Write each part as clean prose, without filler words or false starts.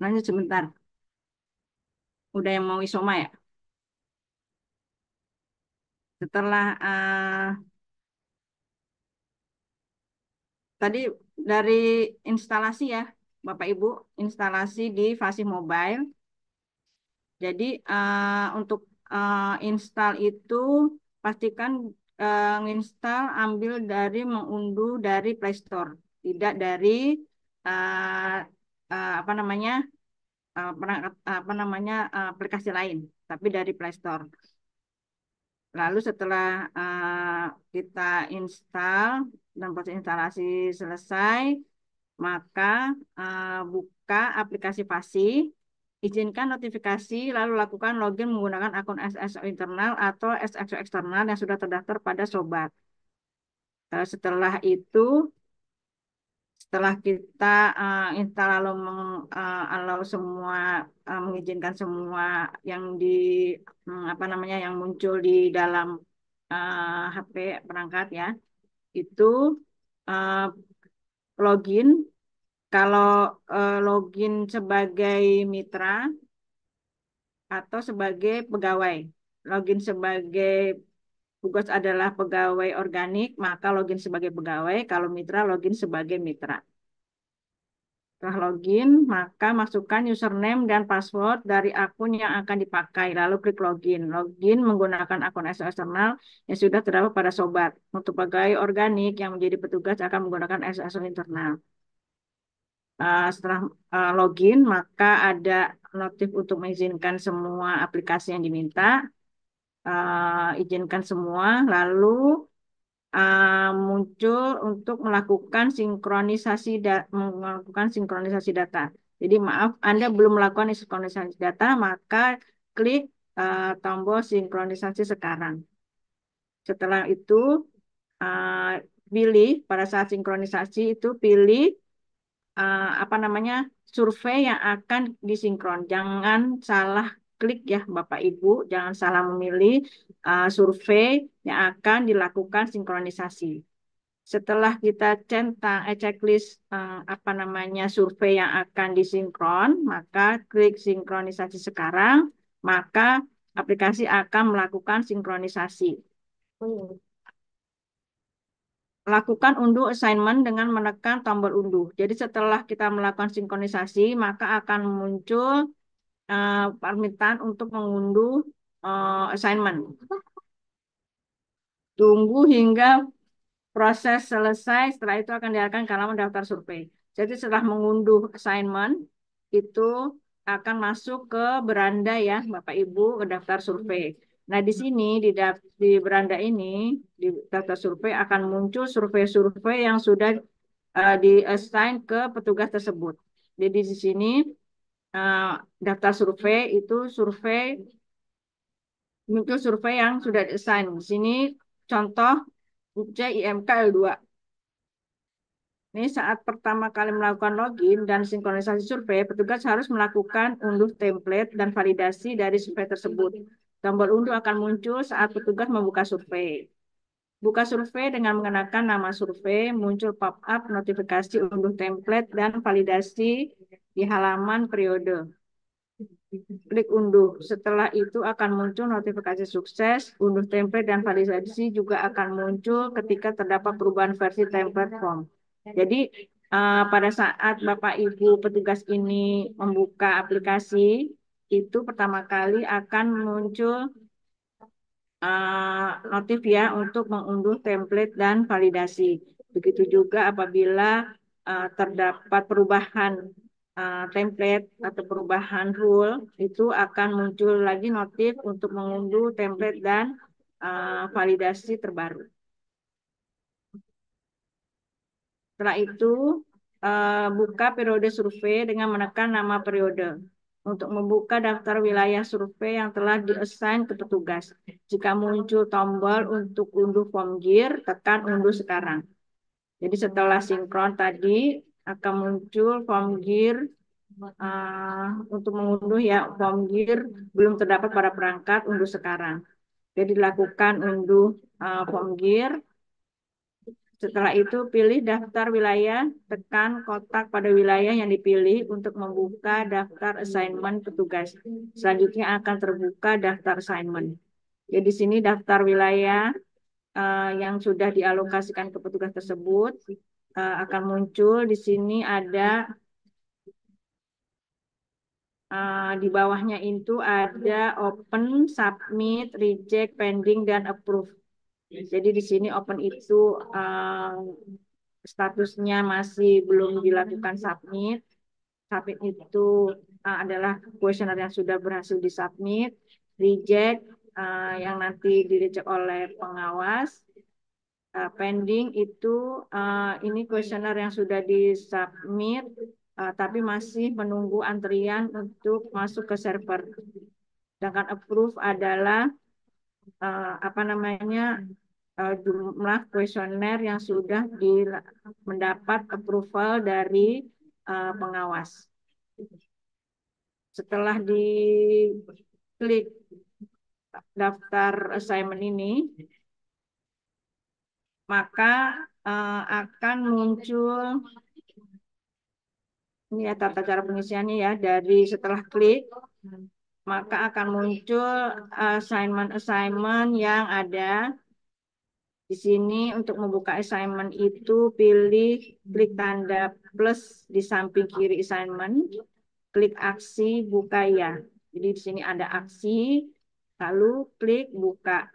Lanjut sebentar. Udah yang mau isoma ya? Setelah tadi dari instalasi ya, Bapak Ibu, instalasi di Fasih Mobile. Jadi untuk install itu pastikan menginstal ambil dari mengunduh dari Play Store, tidak dari eh, apa namanya perangkat apa namanya aplikasi lain, tapi dari Play Store. Lalu setelah kita install dan proses instalasi selesai, maka buka aplikasi Fasi, izinkan notifikasi, lalu lakukan login menggunakan akun SSO internal atau SXO eksternal yang sudah terdaftar pada Sobat. Setelah itu, setelah kita install lalu allow semua, mengizinkan semua yang di apa namanya yang muncul di dalam HP perangkat ya, itu uh, login. Kalau login sebagai mitra atau sebagai pegawai. Login sebagai tugas adalah pegawai organik, maka login sebagai pegawai. Kalau mitra, login sebagai mitra. Setelah login, maka masukkan username dan password dari akun yang akan dipakai. Lalu klik login. Login menggunakan akun SO eksternal yang sudah terdapat pada sobat. Untuk pegawai organik yang menjadi petugas akan menggunakan SSO internal. Setelah login, maka ada notif untuk mengizinkan semua aplikasi yang diminta. Izinkan semua, lalu muncul untuk melakukan sinkronisasi data. Jadi maaf, Anda belum melakukan sinkronisasi data, maka klik tombol sinkronisasi sekarang. Setelah itu, uh, pilih pada saat sinkronisasi itu pilih apa namanya survei yang akan disinkron. Jangan salah klik ya Bapak Ibu, jangan salah memilih survei yang akan dilakukan sinkronisasi. Setelah kita centang checklist apa namanya survei yang akan disinkron, maka klik sinkronisasi sekarang, maka aplikasi akan melakukan sinkronisasi. Lakukan unduh assignment dengan menekan tombol unduh. Jadi setelah kita melakukan sinkronisasi, maka akan muncul permintaan untuk mengunduh assignment. Tunggu hingga proses selesai, setelah itu akan diarahkan ke halaman daftar survei. Jadi setelah mengunduh assignment, itu akan masuk ke beranda ya, Bapak Ibu, ke daftar survei. Nah, di sini, di beranda ini, di daftar survei akan muncul survei-survei yang sudah di-assign ke petugas tersebut. Jadi di sini uh, daftar survei itu muncul survei yang sudah di-assign. Di sini contoh IMK L2. Ini saat pertama kali melakukan login dan sinkronisasi survei, petugas harus melakukan unduh template dan validasi dari survei tersebut. Tombol unduh akan muncul saat petugas membuka survei. Buka survei dengan mengenakan nama survei, muncul pop-up notifikasi unduh template dan validasi di halaman periode. Klik unduh. Setelah itu akan muncul notifikasi sukses, unduh template dan validasi juga akan muncul ketika terdapat perubahan versi template form. Jadi pada saat Bapak Ibu petugas ini membuka aplikasi, itu pertama kali akan muncul notif ya untuk mengunduh template dan validasi. Begitu juga apabila terdapat perubahan template atau perubahan rule, itu akan muncul lagi notif untuk mengunduh template dan validasi terbaru. Setelah itu, buka periode survei dengan menekan nama periode untuk membuka daftar wilayah survei yang telah diassign ke petugas. Jika muncul tombol untuk unduh form GIR, tekan unduh sekarang. Jadi setelah sinkron tadi akan muncul form GIR untuk mengunduh ya form GIR belum terdapat pada perangkat, unduh sekarang. Jadi lakukan unduh form GIR. Setelah itu pilih daftar wilayah, tekan kotak pada wilayah yang dipilih untuk membuka daftar assignment petugas. Selanjutnya akan terbuka daftar assignment. Jadi di sini daftar wilayah yang sudah dialokasikan ke petugas tersebut akan muncul. Di sini ada di bawahnya itu ada open, submit, reject, pending, dan approve. Jadi di sini open itu statusnya masih belum dilakukan submit. Submit itu adalah kuesioner yang sudah berhasil disubmit. Reject yang nanti di reject oleh pengawas. Pending itu ini kuesioner yang sudah disubmit tapi masih menunggu antrian untuk masuk ke server. Sedangkan approve adalah apa namanya jumlah kuesioner yang sudah mendapat approval dari pengawas. Setelah diklik daftar assignment ini, maka akan muncul ini ya tata cara pengisiannya ya. Dari setelah klik, maka akan muncul assignment yang ada. Di sini untuk membuka assignment itu pilih klik tanda plus di samping kiri assignment, klik aksi buka ya. Jadi di sini ada aksi, lalu klik buka.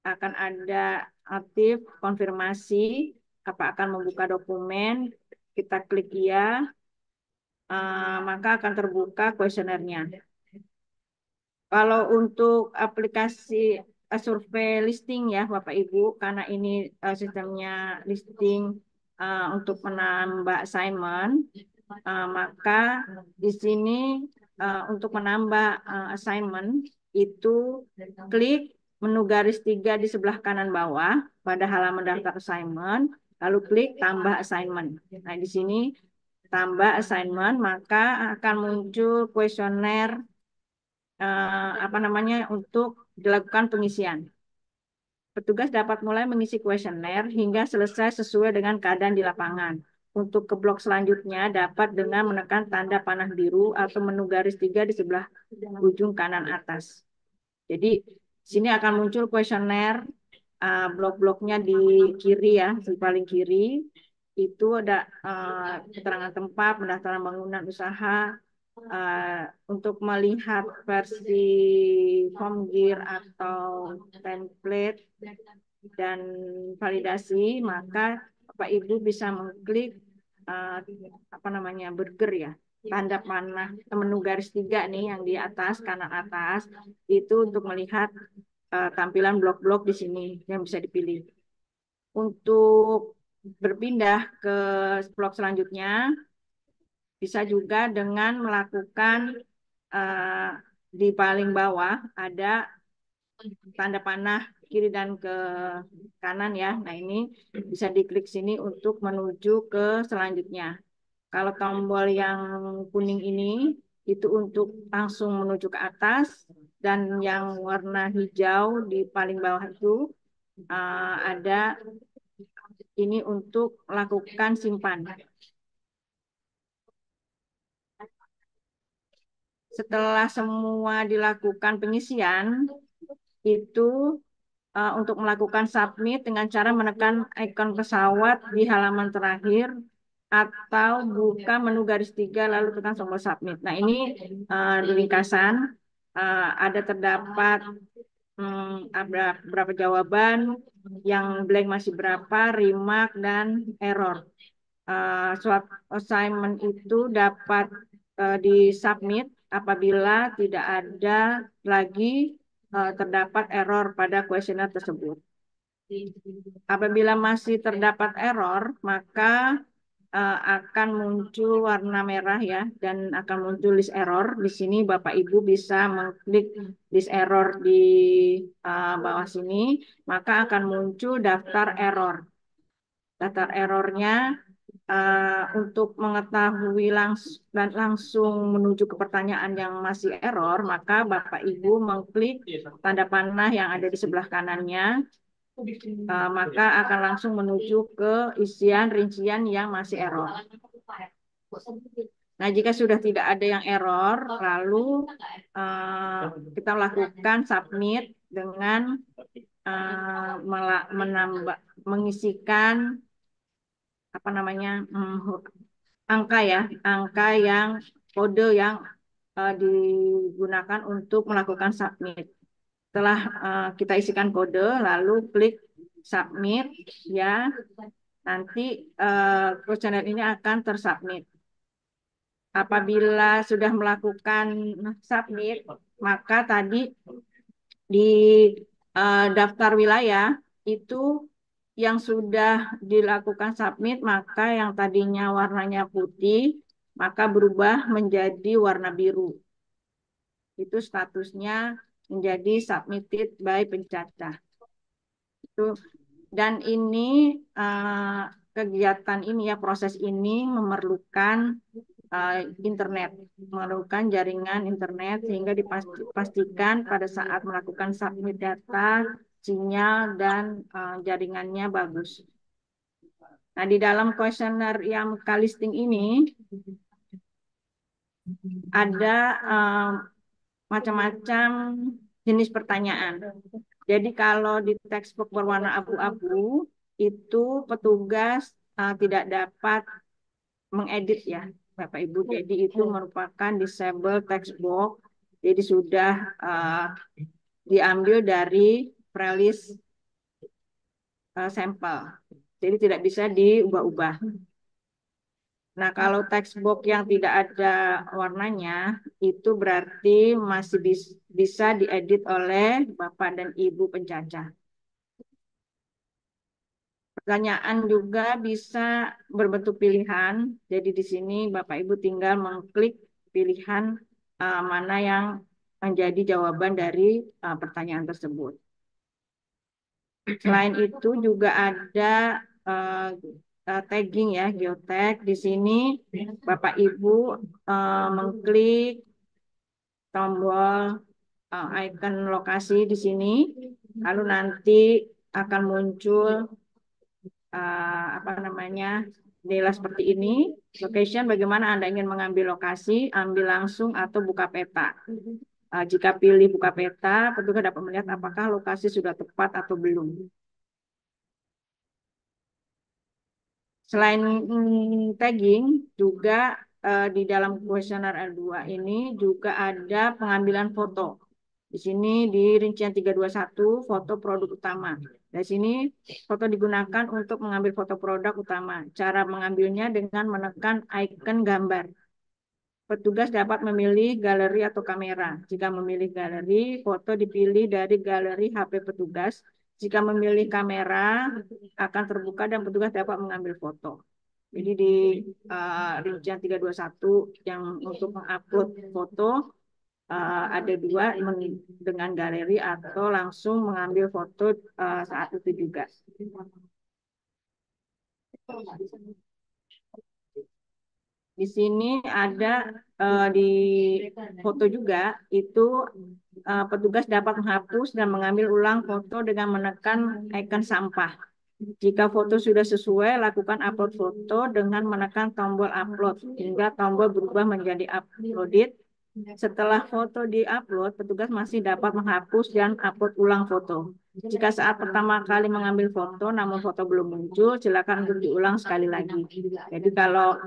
Akan ada aktif konfirmasi apa akan membuka dokumen, kita klik iya, maka akan terbuka kuesionernya. Kalau untuk aplikasi survei listing ya Bapak Ibu, karena ini sistemnya listing untuk menambah assignment, maka di sini untuk menambah assignment itu klik menu garis 3 di sebelah kanan bawah pada halaman daftar assignment, lalu klik tambah assignment. Nah, di sini tambah assignment, maka akan muncul kuesioner apa namanya untuk dilakukan pengisian. Petugas dapat mulai mengisi kuesioner hingga selesai sesuai dengan keadaan di lapangan. Untuk ke blok selanjutnya dapat dengan menekan tanda panah biru atau menu garis 3 di sebelah ujung kanan atas. Jadi sini akan muncul kuesioner blok-bloknya di kiri ya, di paling kiri itu ada keterangan tempat, pendaftaran bangunan usaha. Untuk melihat versi form GIR atau template dan validasi, maka Bapak Ibu bisa mengklik apa namanya burger ya, tanda panah menu garis 3 nih yang di atas kanan atas itu untuk melihat tampilan blok-blok di sini yang bisa dipilih. Untuk berpindah ke blok selanjutnya bisa juga dengan melakukan di paling bawah ada tanda panah kiri dan ke kanan ya. Nah, ini bisa diklik sini untuk menuju ke selanjutnya. Kalau tombol yang kuning ini itu untuk langsung menuju ke atas, dan yang warna hijau di paling bawah itu ada ini untuk lakukan simpan. Setelah semua dilakukan pengisian, itu untuk melakukan submit dengan cara menekan ikon pesawat di halaman terakhir atau buka menu garis 3 lalu tekan tombol submit. Nah, ini di ringkasan ada terdapat ada berapa jawaban, yang blank masih berapa, remark, dan error. Suatu assignment itu dapat disubmit apabila tidak ada lagi terdapat error pada kuesioner tersebut. Apabila masih terdapat error, maka akan muncul warna merah ya, dan akan muncul list error. Di sini Bapak Ibu bisa mengklik list error di bawah sini, maka akan muncul daftar error. Daftar errornya untuk mengetahui langsung menuju ke pertanyaan yang masih error, maka Bapak Ibu mengklik tanda panah yang ada di sebelah kanannya, maka akan langsung menuju ke isian rincian yang masih error. Nah, jika sudah tidak ada yang error, lalu kita lakukan submit dengan mengisikan apa namanya angka ya, angka yang kode yang digunakan untuk melakukan submit. Setelah kita isikan kode, lalu klik submit ya, nanti kuesioner ini akan tersubmit. Apabila sudah melakukan submit, maka tadi di daftar wilayah itu yang sudah dilakukan submit, maka yang tadinya warnanya putih, maka berubah menjadi warna biru. Itu statusnya menjadi submitted by pencacah. Itu. Dan ini kegiatan ini ya, proses ini memerlukan internet, memerlukan jaringan internet sehingga dipastikan pada saat melakukan submit data, sinyal dan jaringannya bagus. Nah, di dalam kuesioner yang K-listing ini ada macam-macam jenis pertanyaan. Jadi kalau di textbook berwarna abu-abu itu petugas tidak dapat mengedit ya Bapak Ibu. Jadi itu merupakan disable textbook. Jadi sudah diambil dari prelis sampel. Jadi tidak bisa diubah-ubah. Nah, kalau textbook yang tidak ada warnanya, itu berarti masih bisa diedit oleh Bapak dan Ibu pencacah. Pertanyaan juga bisa berbentuk pilihan. Jadi di sini Bapak Ibu tinggal mengklik pilihan mana yang menjadi jawaban dari pertanyaan tersebut. Selain itu juga ada tagging ya, geotag. Di sini Bapak Ibu mengklik tombol icon lokasi di sini, lalu nanti akan muncul apa namanya nilai seperti ini. Location, bagaimana Anda ingin mengambil lokasi, ambil langsung atau buka peta. Jika pilih buka peta, petugas dapat melihat apakah lokasi sudah tepat atau belum. Selain tagging, juga di dalam kuesioner L2 ini juga ada pengambilan foto. Di sini di rincian 321 foto produk utama. Di sini foto digunakan untuk mengambil foto produk utama. Cara mengambilnya dengan menekan icon gambar. Petugas dapat memilih galeri atau kamera. Jika memilih galeri, foto dipilih dari galeri HP petugas. Jika memilih kamera, akan terbuka dan petugas dapat mengambil foto. Jadi di rincian 321 yang untuk mengupload foto, ada dua, dengan galeri atau langsung mengambil foto saat itu juga. Di sini ada di foto juga itu petugas dapat menghapus dan mengambil ulang foto dengan menekan icon sampah. Jika foto sudah sesuai, lakukan upload foto dengan menekan tombol upload hingga tombol berubah menjadi uploaded. Setelah foto di-upload, petugas masih dapat menghapus dan upload ulang foto. Jika saat pertama kali mengambil foto, namun foto belum muncul, silakan untuk diulang sekali lagi. Jadi kalau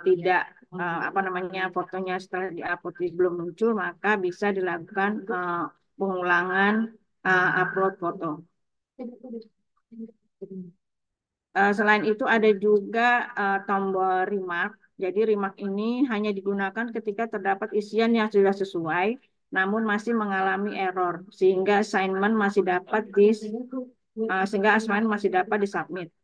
tidak apa namanya fotonya setelah di-upload belum muncul, maka bisa dilakukan pengulangan upload foto. Selain itu ada juga tombol remark. Jadi remark ini hanya digunakan ketika terdapat isian yang sudah sesuai, namun masih mengalami error, sehingga assignment masih dapat disubmit.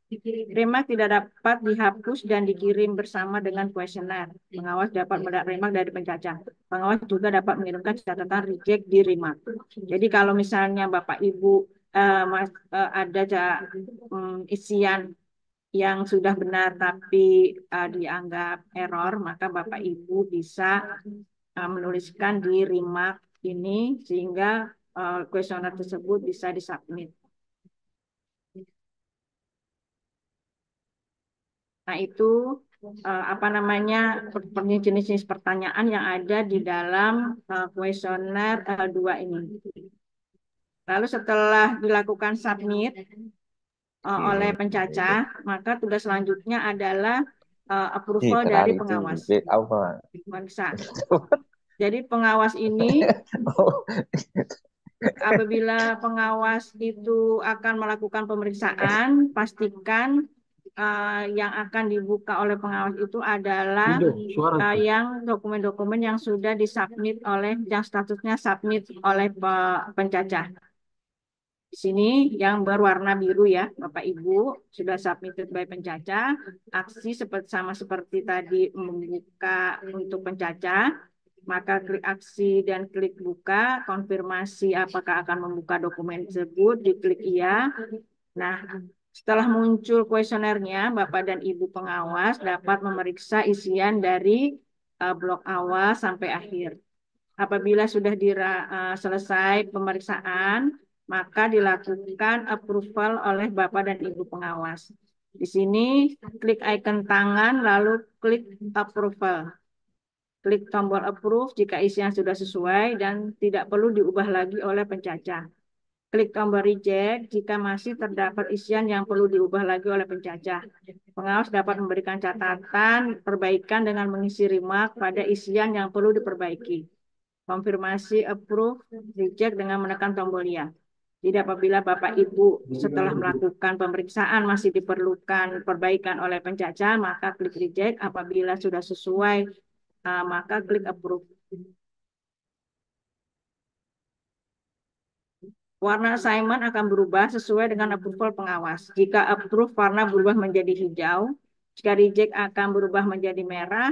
Remark tidak dapat dihapus dan dikirim bersama dengan kuesioner. Pengawas dapat melihat remark dari pencacah. Pengawas juga dapat mengirimkan catatan reject di remark. Jadi kalau misalnya Bapak Ibu ada isian yang sudah benar tapi dianggap error, maka Bapak Ibu bisa menuliskan di remark ini sehingga kuesioner tersebut bisa disubmit. Nah, itu apa namanya jenis-jenis pertanyaan yang ada di dalam kuesioner 2 ini. Lalu setelah dilakukan submit oleh pencacah, maka tugas selanjutnya adalah approval dari Literally itu pengawas. break apa? Bisa. Jadi pengawas ini apabila pengawas itu akan melakukan pemeriksaan, pastikan yang akan dibuka oleh pengawas itu adalah yang dokumen-dokumen yang sudah disubmit oleh yang statusnya submit oleh pencacah. Di sini yang berwarna biru ya, Bapak Ibu, sudah submitted by pencacah. Aksi sama seperti tadi membuka untuk pencacah, maka klik aksi dan klik buka, konfirmasi apakah akan membuka dokumen tersebut, diklik iya. Nah, setelah muncul kuesionernya, Bapak dan Ibu pengawas dapat memeriksa isian dari blok awal sampai akhir. Apabila sudah selesai pemeriksaan, maka dilakukan approval oleh Bapak dan Ibu pengawas. Di sini klik icon tangan lalu klik approval. Klik tombol approve jika isian sudah sesuai dan tidak perlu diubah lagi oleh pencacah. Klik tombol reject jika masih terdapat isian yang perlu diubah lagi oleh pencacah. Pengawas dapat memberikan catatan perbaikan dengan mengisi remark pada isian yang perlu diperbaiki. Konfirmasi approve, reject dengan menekan tombol ya. Jadi apabila Bapak Ibu setelah melakukan pemeriksaan masih diperlukan perbaikan oleh pencacah, maka klik reject. Apabila sudah sesuai, maka klik approve. Warna assignment akan berubah sesuai dengan approval pengawas. Jika approve, warna berubah menjadi hijau. Jika reject akan berubah menjadi merah.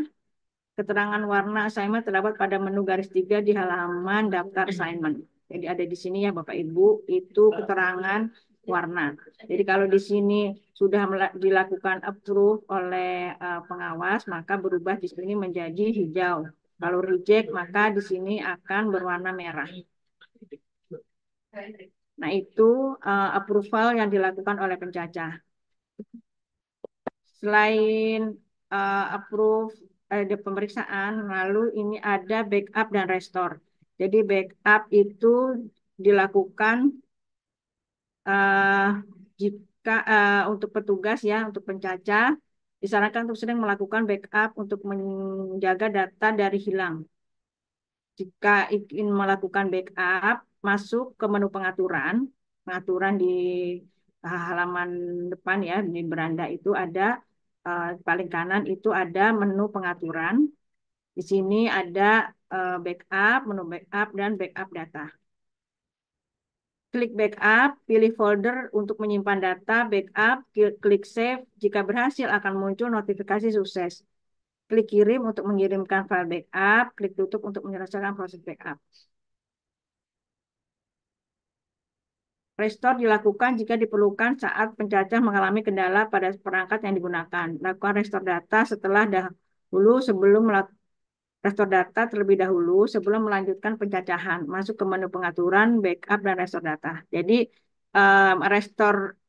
Keterangan warna assignment terdapat pada menu garis 3 di halaman daftar assignment. Jadi ada di sini ya Bapak Ibu, itu keterangan warna. Jadi kalau di sini sudah dilakukan approve oleh pengawas, maka berubah di sini menjadi hijau. Kalau reject, maka di sini akan berwarna merah. Nah, itu approval yang dilakukan oleh pencacah. Selain approve ada pemeriksaan, lalu ini ada backup dan restore. Jadi backup itu dilakukan uh, jika untuk petugas ya, untuk pencacah disarankan untuk sering melakukan backup untuk menjaga data dari hilang. Jika ingin melakukan backup, masuk ke menu pengaturan, pengaturan di halaman depan ya, di beranda itu ada paling kanan itu ada menu pengaturan. Di sini ada backup, menu backup, dan backup data. Klik backup, pilih folder untuk menyimpan data, backup, klik save. Jika berhasil akan muncul notifikasi sukses. Klik kirim untuk mengirimkan file backup, klik tutup untuk menyelesaikan proses backup. Restore dilakukan jika diperlukan saat pencacah mengalami kendala pada perangkat yang digunakan. Lakukan restore data setelah dahulu sebelum restore data terlebih dahulu sebelum melanjutkan pencacahan. Masuk ke menu pengaturan, backup, dan restore data. Jadi restore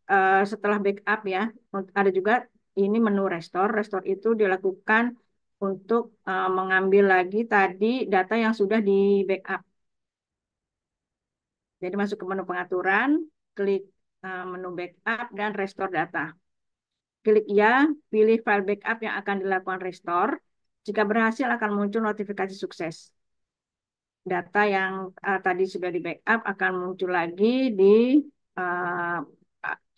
setelah backup ya, ada juga ini menu restore. Restore itu dilakukan untuk mengambil lagi tadi data yang sudah di backup. Jadi masuk ke menu pengaturan, klik menu backup dan restore data. Klik ya, pilih file backup yang akan dilakukan restore. Jika berhasil akan muncul notifikasi sukses. Data yang tadi sudah di backup akan muncul lagi di uh,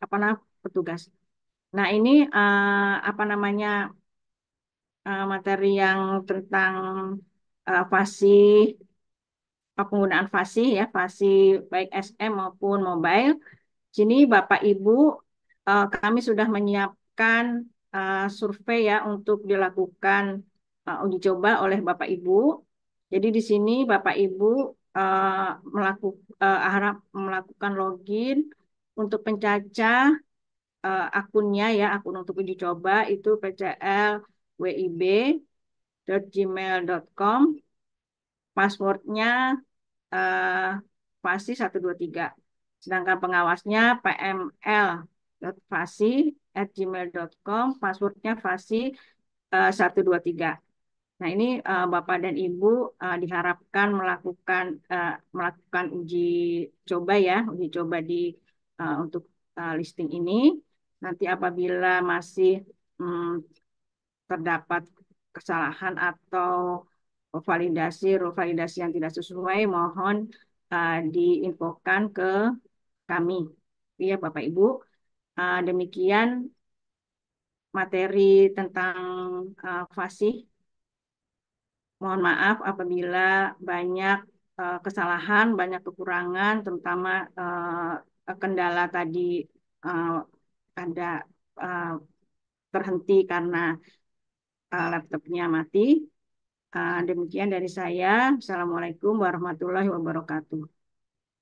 apa namanya petugas. Nah ini apa namanya materi yang tentang fasih penggunaan fasih ya fasih baik SM maupun mobile. Sini Bapak Ibu, kami sudah menyiapkan survei ya untuk dilakukan uji coba oleh Bapak Ibu. Jadi di sini Bapak Ibu harap melakukan login untuk pencacah akunnya ya, akun untuk uji coba itu pclwib.gmail.com, passwordnya eh, fasi123. Sedangkan pengawasnya pml.fasi@gmail.com, passwordnya fasi123. Nah, ini Bapak dan Ibu diharapkan melakukan uji coba ya, uji coba untuk listing ini. Nanti apabila masih mm, terdapat kesalahan atau validasi yang tidak sesuai, mohon diinfokan ke kami. Ya, Bapak Ibu. Demikian materi tentang fasih. Mohon maaf apabila banyak kesalahan, banyak kekurangan, terutama kendala tadi eh, ada eh, terhenti karena laptopnya mati. Demikian dari saya. Assalamualaikum warahmatullahi wabarakatuh.